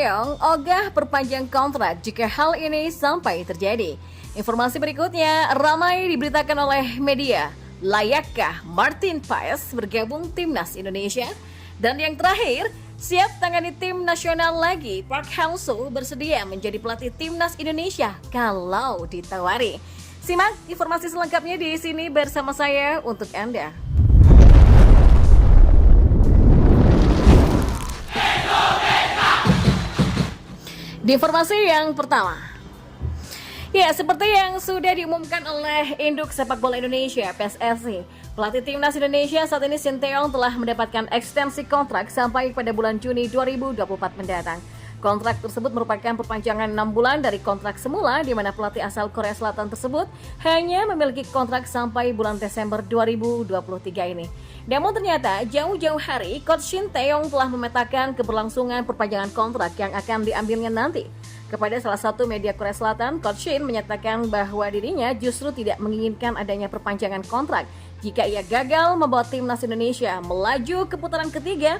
Sinteyong ogah perpanjang kontrak jika hal ini sampai terjadi. Informasi berikutnya ramai diberitakan oleh media. Layakkah Martin Paes bergabung timnas Indonesia? Dan yang terakhir, siap tangani tim nasional lagi. Park Hang-seo bersedia menjadi pelatih timnas Indonesia kalau ditawari. Simak informasi selengkapnya di sini bersama saya untuk Anda. Di informasi yang pertama, ya seperti yang sudah diumumkan oleh Induk Sepak Bola Indonesia (PSSI), pelatih timnas Indonesia saat ini Sinteyong telah mendapatkan ekstensi kontrak sampai pada bulan Juni 2024 mendatang. Kontrak tersebut merupakan perpanjangan 6 bulan dari kontrak semula di mana pelatih asal Korea Selatan tersebut hanya memiliki kontrak sampai bulan Desember 2023 ini. Namun ternyata jauh-jauh hari Coach Sinteyong telah memetakan keberlangsungan perpanjangan kontrak yang akan diambilnya nanti. Kepada salah satu media Korea Selatan, Coach Shin menyatakan bahwa dirinya justru tidak menginginkan adanya perpanjangan kontrak jika ia gagal membawa timnas Indonesia melaju ke putaran ketiga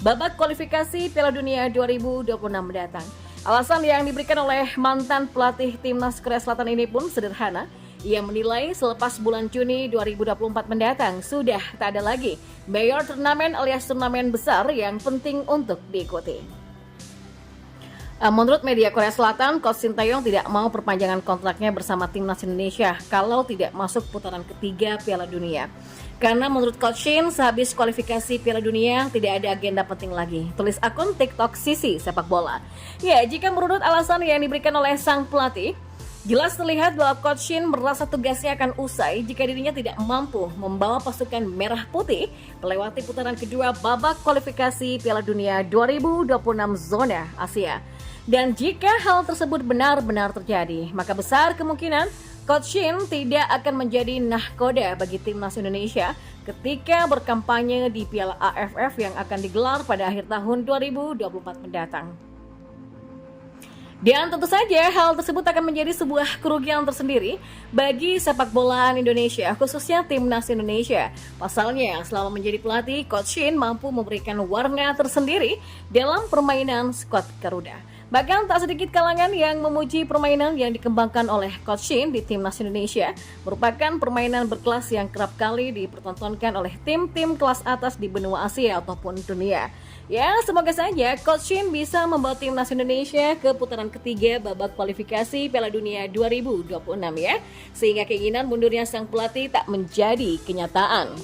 babak kualifikasi Piala Dunia 2026 mendatang. Alasan yang diberikan oleh mantan pelatih timnas Korea Selatan ini pun sederhana. Ia menilai selepas bulan Juni 2024 mendatang sudah tak ada lagi major turnamen alias turnamen besar yang penting untuk diikuti. Menurut media Korea Selatan, Coach Sinteyong tidak mau perpanjangan kontraknya bersama timnas Indonesia kalau tidak masuk putaran ketiga Piala Dunia. Karena menurut Coach Shin, sehabis kualifikasi Piala Dunia tidak ada agenda penting lagi. Tulis akun TikTok Sisi Sepak Bola. Ya, jika menurut alasan yang diberikan oleh sang pelatih, jelas terlihat bahwa Coach Shin merasa tugasnya akan usai jika dirinya tidak mampu membawa pasukan merah putih melewati putaran kedua babak kualifikasi Piala Dunia 2026 zona Asia. Dan jika hal tersebut benar-benar terjadi, maka besar kemungkinan Coach Shin tidak akan menjadi nahkoda bagi timnas Indonesia ketika berkampanye di Piala AFF yang akan digelar pada akhir tahun 2024 mendatang. Dan tentu saja hal tersebut akan menjadi sebuah kerugian tersendiri bagi sepak bolaan Indonesia, khususnya timnas Indonesia. Pasalnya, selama menjadi pelatih, Coach Shin mampu memberikan warna tersendiri dalam permainan skuad Garuda. Bahkan tak sedikit kalangan yang memuji permainan yang dikembangkan oleh Coach Shin di timnas Indonesia merupakan permainan berkelas yang kerap kali dipertontonkan oleh tim-tim kelas atas di benua Asia ataupun dunia. Ya, semoga saja Coach Shin bisa membawa timnas Indonesia ke putaran ketiga babak kualifikasi Piala Dunia 2026 ya, sehingga keinginan mundurnya sang pelatih tak menjadi kenyataan.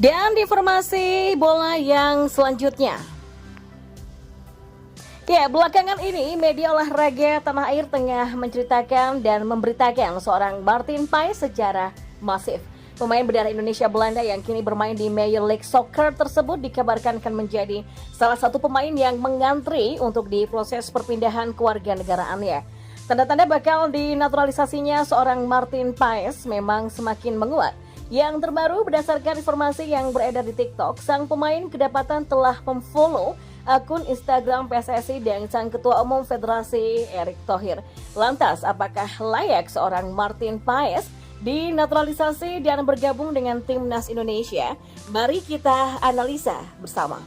Dan informasi bola yang selanjutnya. Ya, belakangan ini media olahraga tanah air tengah menceritakan dan memberitakan seorang Martin Paes secara masif. Pemain berdarah Indonesia Belanda yang kini bermain di Major League Soccer tersebut dikabarkan akan menjadi salah satu pemain yang mengantri untuk diproses perpindahan kewarganegaraannya. Tanda-tanda bakal dinaturalisasinya seorang Martin Paes memang semakin menguat. Yang terbaru berdasarkan informasi yang beredar di TikTok, sang pemain kedapatan telah memfollow akun Instagram PSSI dan sang Ketua Umum Federasi Erick Thohir. Lantas, apakah layak seorang Martin Paes dinaturalisasi dan bergabung dengan timnas Indonesia? Mari kita analisa bersama.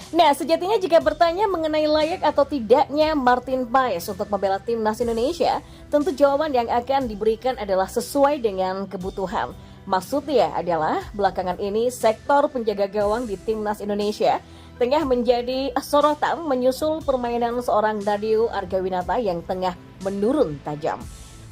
Nah, sejatinya jika bertanya mengenai layak atau tidaknya Martin Paes untuk membela timnas Indonesia, tentu jawaban yang akan diberikan adalah sesuai dengan kebutuhan. Maksudnya adalah belakangan ini sektor penjaga gawang di timnas Indonesia tengah menjadi sorotan menyusul permainan seorang Dadio Argawinata yang tengah menurun tajam.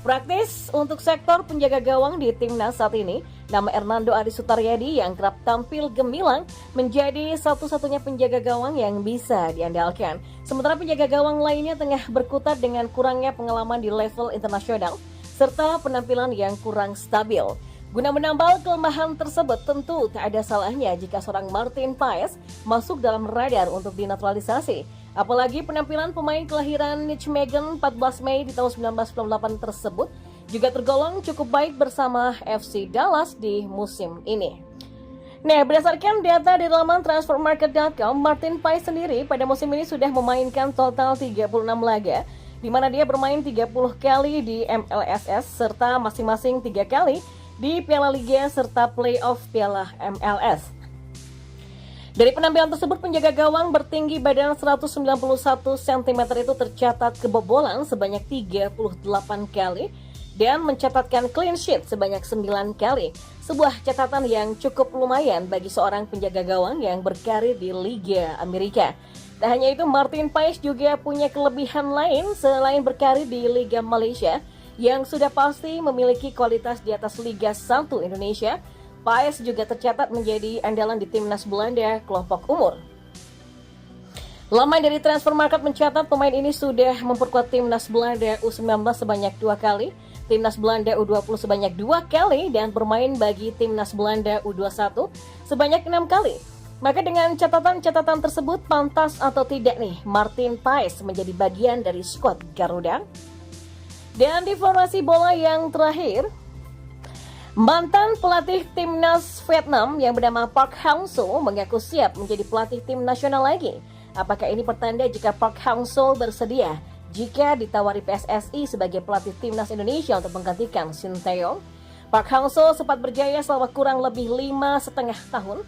Praktis untuk sektor penjaga gawang di timnas saat ini, nama Hernando Adi Sutaryadi yang kerap tampil gemilang menjadi satu-satunya penjaga gawang yang bisa diandalkan. Sementara penjaga gawang lainnya tengah berkutat dengan kurangnya pengalaman di level internasional serta penampilan yang kurang stabil. Guna menambal kelemahan tersebut, tentu tak ada salahnya jika seorang Martin Paes masuk dalam radar untuk dinaturalisasi. Apalagi penampilan pemain kelahiran Nijmegen 14 Mei di tahun 1998 tersebut juga tergolong cukup baik bersama FC Dallas di musim ini. Nah, berdasarkan data di laman transfermarket.com, Martin Paes sendiri pada musim ini sudah memainkan total 36 laga, di mana dia bermain 30 kali di MLSS serta masing-masing 3 kali di Piala Liga serta playoff Piala MLS. Dari penampilan tersebut, penjaga gawang bertinggi badan 191 cm itu tercatat kebobolan sebanyak 38 kali dan mencatatkan clean sheet sebanyak 9 kali. Sebuah catatan yang cukup lumayan bagi seorang penjaga gawang yang berkarir di Liga Amerika. Tak hanya itu, Martin Paes juga punya kelebihan lain selain berkarir di Liga Malaysia yang sudah pasti memiliki kualitas di atas Liga 1 Indonesia. Paes juga tercatat menjadi andalan di timnas Belanda kelompok umur. Laman dari Transfer Market mencatat pemain ini sudah memperkuat timnas Belanda U19 sebanyak 2 kali, timnas Belanda U20 sebanyak 2 kali, dan bermain bagi timnas Belanda U21 sebanyak 6 kali. Maka dengan catatan-catatan tersebut, pantas atau tidak nih Martin Paes menjadi bagian dari skuad Garuda? Dan di informasi bola yang terakhir, mantan pelatih timnas Vietnam yang bernama Park Hang-seo mengaku siap menjadi pelatih tim nasional lagi. Apakah ini pertanda jika Park Hang-seo bersedia jika ditawari PSSI sebagai pelatih timnas Indonesia untuk menggantikan Shin Tae-yong? Park Hang-seo sempat berjaya selama kurang lebih 5,5 tahun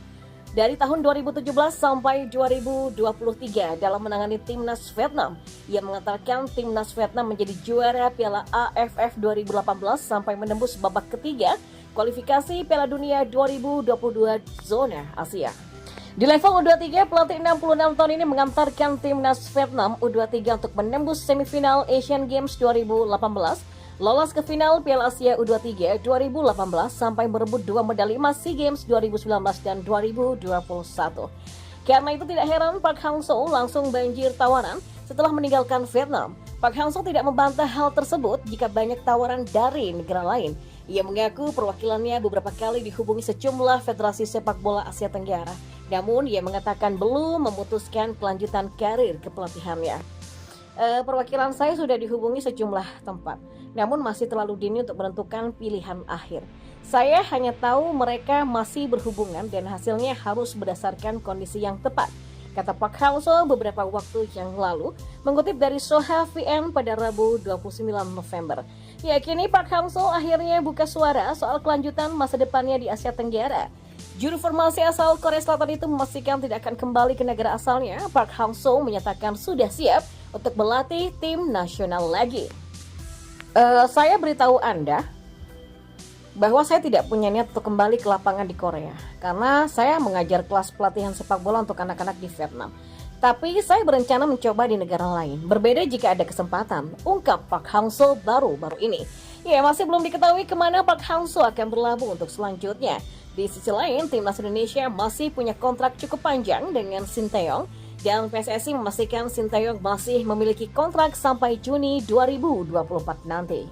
dari tahun 2017 sampai 2023 dalam menangani timnas Vietnam. Ia mengantarkan timnas Vietnam menjadi juara Piala AFF 2018 sampai menembus babak ketiga kualifikasi Piala Dunia 2022 zona Asia. Di level U23, pelatih 66 tahun ini mengantarkan timnas Vietnam U23 untuk menembus semifinal Asian Games 2018, lolos ke final Piala Asia U23 2018 sampai merebut 2 medali emas SEA Games 2019 dan 2021. Karena itu tidak heran Park Hang-seo langsung banjir tawaran setelah meninggalkan Vietnam. Park Hang-seo tidak membantah hal tersebut jika banyak tawaran dari negara lain. Ia mengaku perwakilannya beberapa kali dihubungi sejumlah federasi sepak bola Asia Tenggara. Namun ia mengatakan belum memutuskan kelanjutan karir kepelatihannya. Perwakilan saya sudah dihubungi sejumlah tempat, namun masih terlalu dini untuk menentukan pilihan akhir. Saya hanya tahu mereka masih berhubungan dan hasilnya harus berdasarkan kondisi yang tepat, kata Park Hang-seo beberapa waktu yang lalu, mengutip dari Soha VN pada Rabu 29 November. Ya, kini Park Hang-seo akhirnya buka suara soal kelanjutan masa depannya di Asia Tenggara. Juru formasi asal Korea Selatan itu memastikan tidak akan kembali ke negara asalnya. Park Hang-seo menyatakan sudah siap untuk melatih tim nasional lagi. Saya beritahu Anda bahwa saya tidak punya niat untuk kembali ke lapangan di Korea karena saya mengajar kelas pelatihan sepak bola untuk anak-anak di Vietnam. Tapi saya berencana mencoba di negara lain. Berbeda jika ada kesempatan, ungkap Park Hang-seo baru-baru ini. Ya, masih belum diketahui kemana Park Hang-seo akan berlabuh untuk selanjutnya. Di sisi lain, timnas Indonesia masih punya kontrak cukup panjang dengan Shin Tae-yong dan PSSI memastikan Shin Tae-yong masih memiliki kontrak sampai Juni 2024 nanti.